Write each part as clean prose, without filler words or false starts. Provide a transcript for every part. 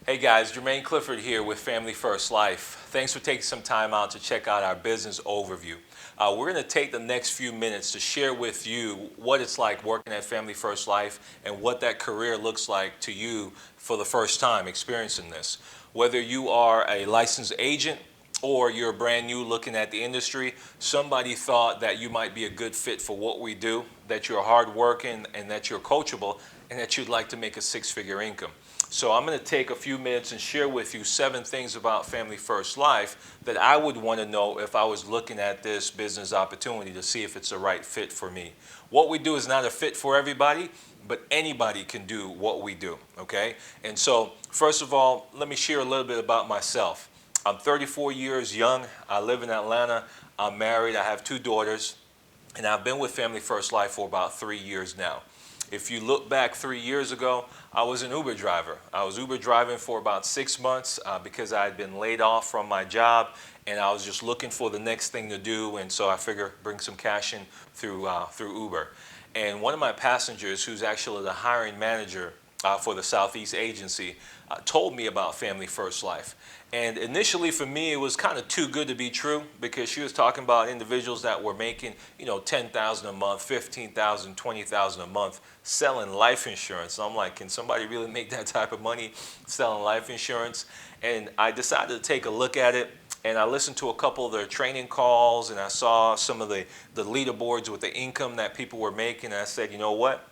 Hey guys, Jermaine Clifford here with Family First Life. Thanks for taking some time out to check out our business overview. We're going to take the next few minutes to share with you what it's like working at Family First Life and what that career looks like to you for the first time experiencing this. Whether you are a licensed agent or you're brand new looking at the industry, somebody thought that you might be a good fit for what we do, that you're hardworking and that you're coachable, and that you'd like to make a six-figure income. So I'm going to take a few minutes and share with you 7 things about Family First Life that I would want to know if I was looking at this business opportunity to see if it's the right fit for me. What we do is not a fit for everybody, but anybody can do what we do, okay? And so, first of all, let me share a little bit about myself. I'm 34 years young. I live in Atlanta. I'm married. I have 2 daughters. And I've been with Family First Life for about 3 years now. If you look back 3 years ago, I was an Uber driver. I was Uber driving for about 6 months because I had been laid off from my job, and I was just looking for the next thing to do, and so I figured bring some cash in through Uber. And one of my passengers, who's actually the hiring manager for the Southeast agency, told me about Family First Life. And initially for me, it was kind of too good to be true because she was talking about individuals that were making, $10,000 a month, $15,000, $20,000 a month selling life insurance. I'm like, can somebody really make that type of money selling life insurance? And I decided to take a look at it. And I listened to a couple of their training calls, and I saw some of the leaderboards with the income that people were making. And I said, you know what?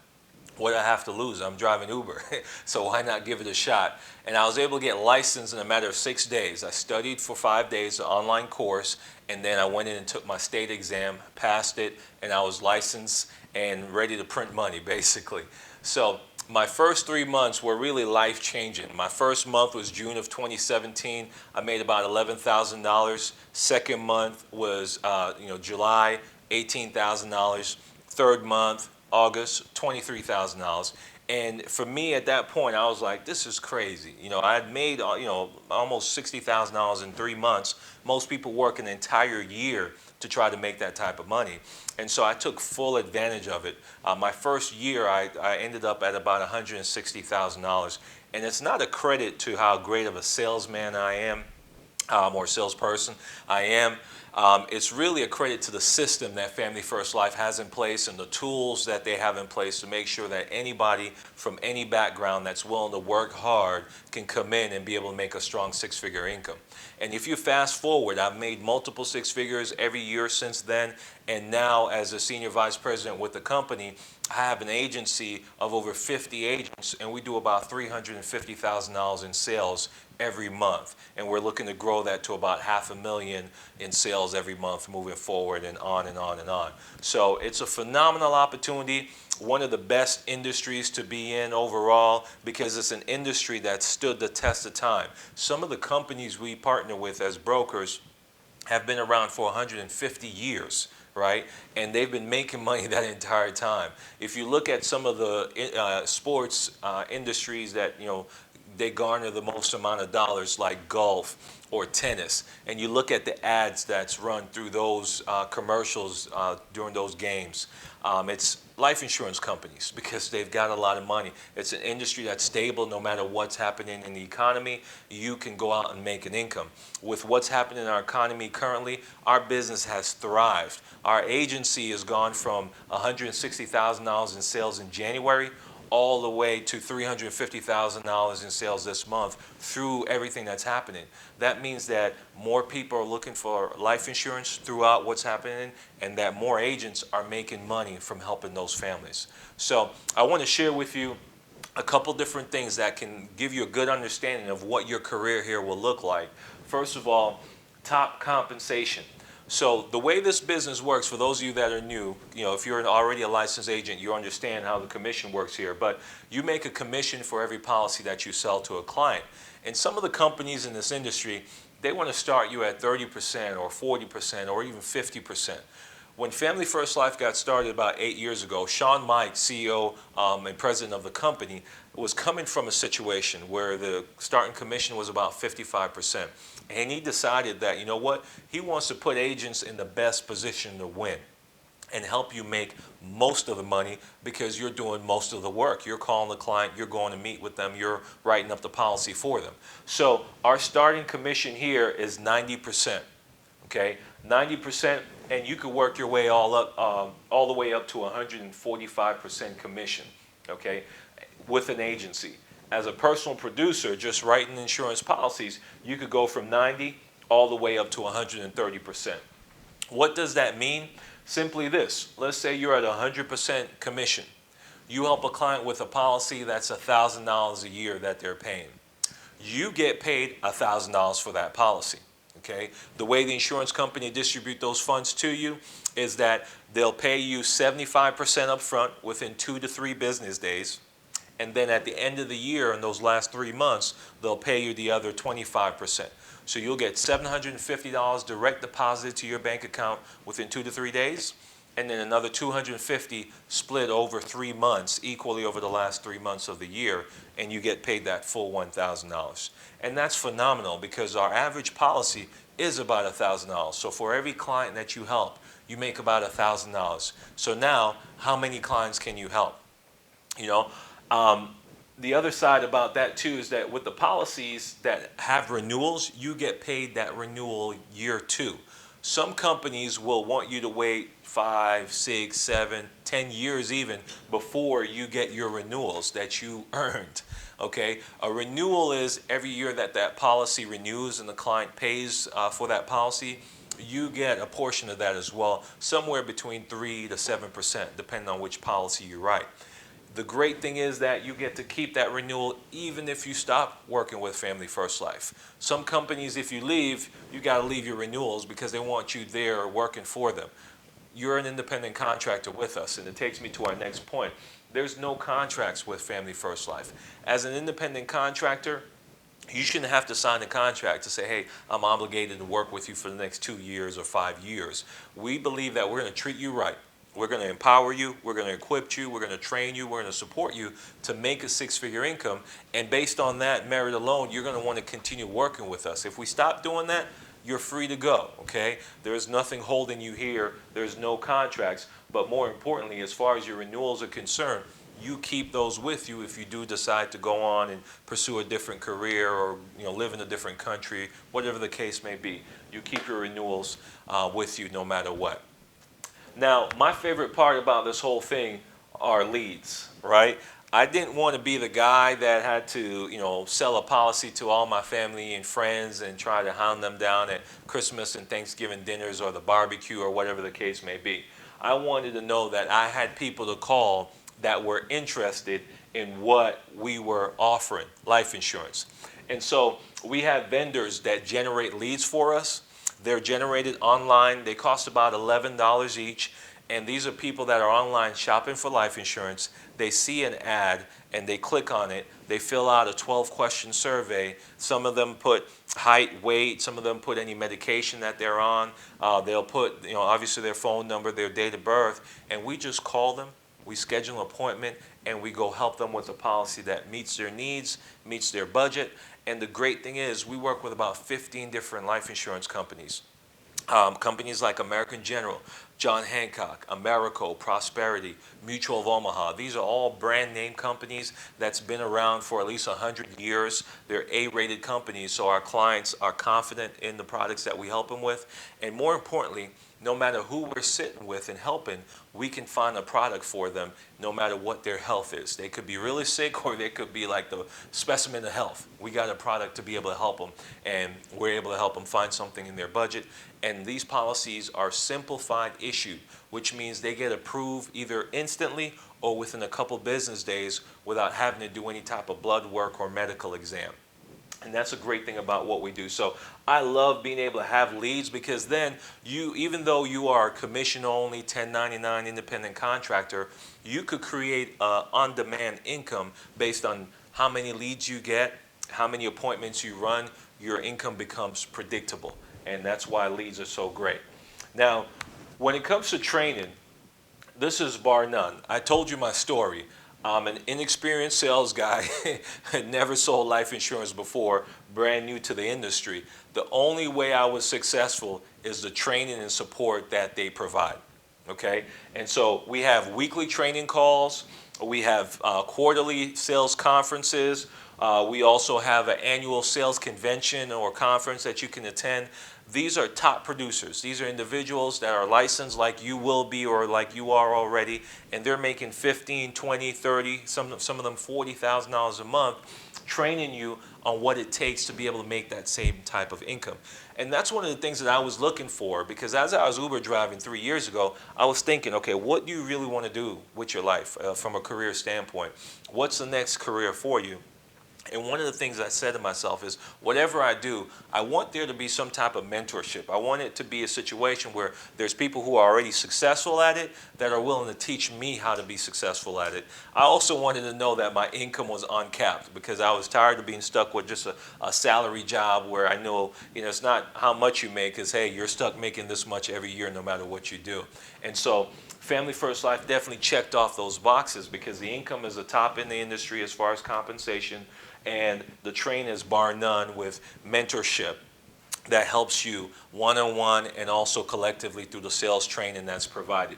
What do I have to lose? I'm driving Uber, so why not give it a shot? And I was able to get licensed in a matter of 6 days. I studied for 5 days, an online course, and then I went in and took my state exam, passed it, and I was licensed and ready to print money, basically. So my first 3 months were really life-changing. My first month was June of 2017. I made about $11,000. Second month was July, $18,000. Third month, August, $23,000. And for me at that point, I was like, this is crazy. I had made, almost $60,000 in 3 months. Most people work an entire year to try to make that type of money. And so I took full advantage of it. My first year, I ended up at about $160,000. And it's not a credit to how great of a salesman I am, or salesperson I am. It's really a credit to the system that Family First Life has in place and the tools that they have in place to make sure that anybody from any background that's willing to work hard can come in and be able to make a strong six-figure income. And if you fast forward, I've made multiple six figures every year since then. And now as a senior vice president with the company, I have an agency of over 50 agents, and we do about $350,000 in sales every month. And we're looking to grow that to about $500,000 in sales every month moving forward, and on and on and on. So it's a phenomenal opportunity, one of the best industries to be in overall because it's an industry that stood the test of time. Some of the companies we partner with as brokers have been around for 150 years. Right? And they've been making money that entire time. If you look at some of the sports industries that, they garner the most amount of dollars, like golf or tennis, and you look at the ads that's run through those commercials during those games, it's life insurance companies because they've got a lot of money. It's an industry that's stable no matter what's happening in the economy. You can go out and make an income. With what's happening in our economy currently, our business has thrived. Our agency has gone from $160,000 in sales in January all the way to $350,000 in sales this month through everything that's happening. That means that more people are looking for life insurance throughout what's happening, and that more agents are making money from helping those families. So I want to share with you a couple different things that can give you a good understanding of what your career here will look like. First of all, top compensation. So the way this business works, for those of you that are new, if you're already a licensed agent, you understand how the commission works here. But you make a commission for every policy that you sell to a client. And some of the companies in this industry, they want to start you at 30% or 40% or even 50%. When Family First Life got started about 8 years ago, Sean Mike, CEO and president of the company, was coming from a situation where the starting commission was about 55%. And he decided that, he wants to put agents in the best position to win. and help you make most of the money because you're doing most of the work. You're calling the client, you're going to meet with them, you're writing up the policy for them. So our starting commission here is 90%. Okay, 90%, and you could work your way all the way up to 145% commission. Okay, with an agency. As a personal producer, just writing insurance policies, you could go from 90 all the way up to 130%. What does that mean? Simply this. Let's say you're at 100% commission. You help a client with a policy that's $1,000 a year that they're paying. You get paid $1,000 for that policy. Okay? The way the insurance company distribute those funds to you is that they'll pay you 75% up front within 2 to 3 business days. And then at the end of the year, in those last 3 months, they'll pay you the other 25%. So you'll get $750 direct deposited to your bank account within 2 to 3 days, and then another $250 split over 3 months, equally over the last 3 months of the year, and you get paid that full $1,000. And that's phenomenal because our average policy is about $1,000. So for every client that you help, you make about $1,000. So now, how many clients can you help? You know, the other side about that too is that with the policies that have renewals, you get paid that renewal year 2. Some companies will want you to wait 5, 6, 7, 10 years even before you get your renewals that you earned. Okay, a renewal is every year that that policy renews and the client pays for that policy. You get a portion of that as well, somewhere between 3 to 7%, depending on which policy you write. The great thing is that you get to keep that renewal even if you stop working with Family First Life. Some companies, if you leave, you got to leave your renewals because they want you there working for them. You're an independent contractor with us, and it takes me to our next point. There's no contracts with Family First Life. As an independent contractor, you shouldn't have to sign a contract to say, hey, I'm obligated to work with you for the next 2 years or 5 years. We believe that we're going to treat you right. We're going to empower you, we're going to equip you, we're going to train you, we're going to support you to make a 6-figure income. And based on that merit alone, you're going to want to continue working with us. If we stop doing that, you're free to go, okay? There's nothing holding you here. There's no contracts. But more importantly, as far as your renewals are concerned, you keep those with you if you do decide to go on and pursue a different career or live in a different country, whatever the case may be. You keep your renewals with you no matter what. Now, my favorite part about this whole thing are leads, right? I didn't want to be the guy that had to, sell a policy to all my family and friends and try to hound them down at Christmas and Thanksgiving dinners or the barbecue or whatever the case may be. I wanted to know that I had people to call that were interested in what we were offering, life insurance. And so we have vendors that generate leads for us. They're generated online. They cost about $11 each. And these are people that are online shopping for life insurance. They see an ad and they click on it. They fill out a 12-question survey. Some of them put height, weight. Some of them put any medication that they're on. They'll put, obviously their phone number, their date of birth. And we just call them. We schedule an appointment and we go help them with a policy that meets their needs, meets their budget. And the great thing is we work with about 15 different life insurance companies. Companies like American General, John Hancock, Americo, Prosperity, Mutual of Omaha. These are all brand name companies that's been around for at least 100 years. They're A-rated companies, so our clients are confident in the products that we help them with. And more importantly, no matter who we're sitting with and helping, we can find a product for them no matter what their health is. They could be really sick or they could be like the specimen of health. We got a product to be able to help them, and we're able to help them find something in their budget. And these policies are simplified issued, which means they get approved either instantly or within a couple business days without having to do any type of blood work or medical exam. And that's a great thing about what we do. So I love being able to have leads because then you, even though you are a commission only 1099 independent contractor, you could create on-demand income based on how many leads you get, how many appointments you run. Your income becomes predictable. And that's why leads are so great. Now, when it comes to training, this is bar none. I told you my story. I'm an inexperienced sales guy, had never sold life insurance before, brand new to the industry. The only way I was successful is the training and support that they provide. Okay, and so we have weekly training calls, we have quarterly sales conferences, we also have an annual sales convention or conference that you can attend. These are top producers. These are individuals that are licensed like you will be or like you are already, and they're making 15, 20, 30, some of them $40,000 a month, training you on what it takes to be able to make that same type of income. And that's one of the things that I was looking for, because as I was Uber driving 3 years ago, I was thinking, okay, what do you really want to do with your life from a career standpoint? What's the next career for you? And one of the things I said to myself is, whatever I do, I want there to be some type of mentorship. I want it to be a situation where there's people who are already successful at it that are willing to teach me how to be successful at it. I also wanted to know that my income was uncapped, because I was tired of being stuck with just a salary job where I know, it's not how much you make, it's, hey, you're stuck making this much every year no matter what you do. And so Family First Life definitely checked off those boxes, because the income is the top in the industry as far as compensation. And the train is bar none with mentorship that helps you one-on-one and also collectively through the sales training that's provided.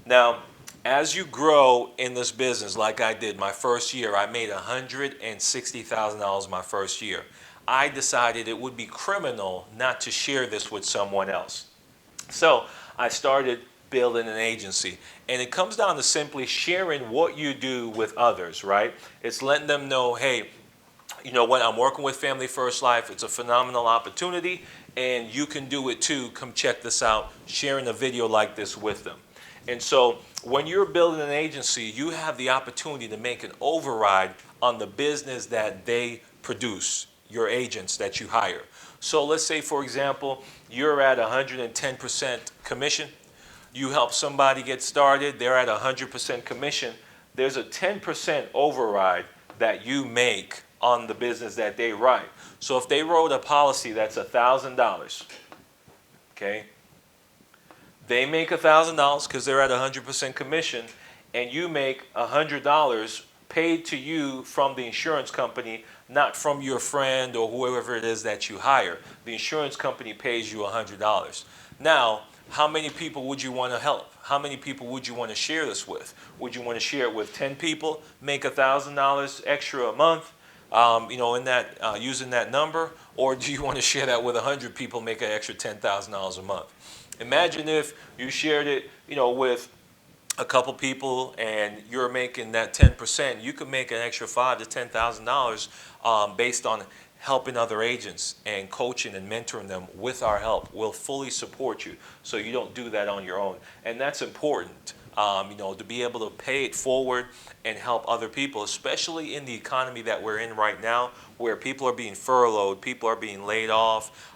Now, as you grow in this business, like I did my first year, I made $160,000 my first year. I decided it would be criminal not to share this with someone else. So I started building an agency. And it comes down to simply sharing what you do with others, right? It's letting them know, hey, you know what, I'm working with Family First Life. It's a phenomenal opportunity, and you can do it too. Come check this out, sharing a video like this with them. And so when you're building an agency, you have the opportunity to make an override on the business that they produce, your agents that you hire. So let's say, for example, you're at 110% commission. You help somebody get started, they're at 100% commission. There's a 10% override that you make on the business that they write. So if they wrote a policy that's $1,000, okay, they make $1,000 because they're at 100% commission, and you make $100 paid to you from the insurance company, not from your friend or whoever it is that you hire. The insurance company pays you $100. Now, how many people would you want to help? How many people would you want to share this with? Would you want to share it with 10 people, make $1,000 extra a month? In that using that number, or do you want to share that with 100 people, make an extra $10,000 a month? Imagine if you shared it, with a couple people, and you're making that 10%. You could make an extra $5,000 to $10,000 based on helping other agents and coaching and mentoring them with our help. We'll fully support you, so you don't do that on your own, and that's important. To be able to pay it forward and help other people, especially in the economy that we're in right now, where people are being furloughed, people are being laid off,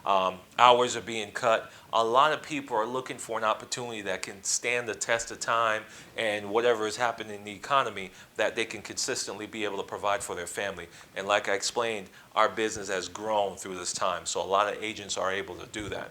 hours are being cut. A lot of people are looking for an opportunity that can stand the test of time and whatever is happening in the economy, that they can consistently be able to provide for their family. And like I explained, our business has grown through this time, so a lot of agents are able to do that.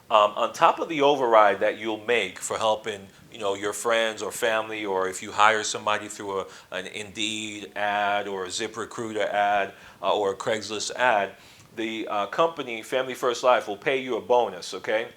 On top of the override that you'll make for helping, your friends or family, or if you hire somebody through an Indeed ad or a ZipRecruiter ad or a Craigslist ad, the company, Family First Life, will pay you a bonus, okay?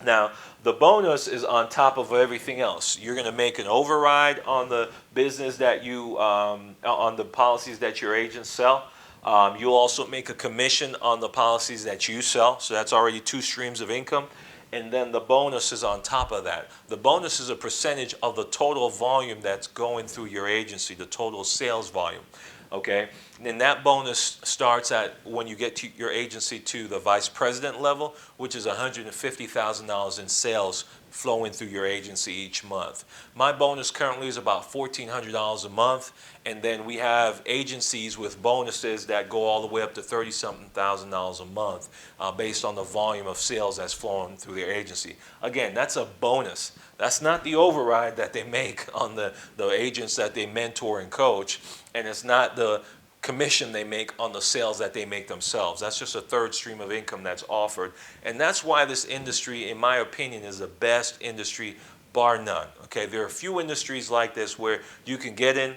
Now, the bonus is on top of everything else. You're going to make an override on the business that on the policies that your agents sell. You'll also make a commission on the policies that you sell, so that's already 2 streams of income. And then the bonus is on top of that. The bonus is a percentage of the total volume that's going through your agency, the total sales volume. Okay, and then that bonus starts at when you get to your agency to the vice president level, which is $150,000 in sales flowing through your agency each month. My bonus currently is about $1,400 a month, and then we have agencies with bonuses that go all the way up to $30-something thousand a month based on the volume of sales that's flowing through their agency. Again, that's a bonus. That's not the override that they make on the agents that they mentor and coach, and it's not the commission they make on the sales that they make themselves. That's just a third stream of income that's offered. And that's why this industry, in my opinion, is the best industry, bar none. Okay, there are a few industries like this where you can get in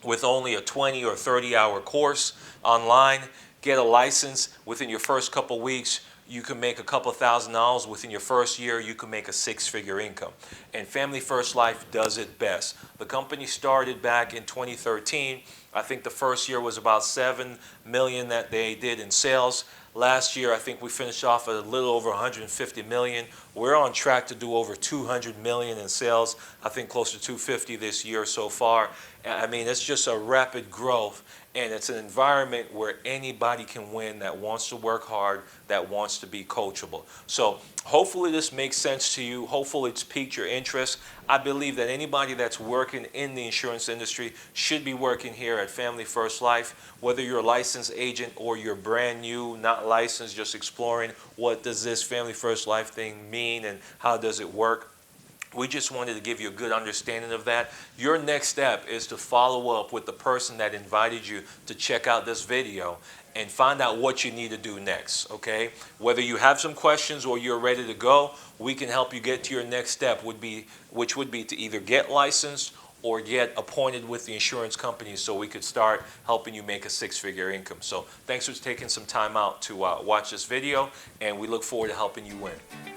with only a 20 or 30 hour course online, get a license within your first couple weeks. You can make a couple $1,000s within your first year. You can make a six-figure income. And Family First Life does it best. The company started back in 2013. I think the first year was about $7 million that they did in sales. Last year, I think we finished off at a little over 150 million. We're on track to do over 200 million in sales. I think close to 250 this year so far. I mean, it's just a rapid growth, and it's an environment where anybody can win that wants to work hard, that wants to be coachable. So hopefully this makes sense to you. Hopefully it's piqued your interest. I believe that anybody that's working in the insurance industry should be working here at Family First Life, whether you're a licensed agent or you're brand new, not licensed, just exploring what does this Family First Life thing mean and how does it work. We just wanted to give you a good understanding of that. Your next step is to follow up with the person that invited you to check out this video and find out what you need to do next, okay? Whether you have some questions or you're ready to go, we can help you get to your next step, which would be to either get licensed or get appointed with the insurance company so we could start helping you make a six-figure income. So thanks for taking some time out to watch this video, and we look forward to helping you win.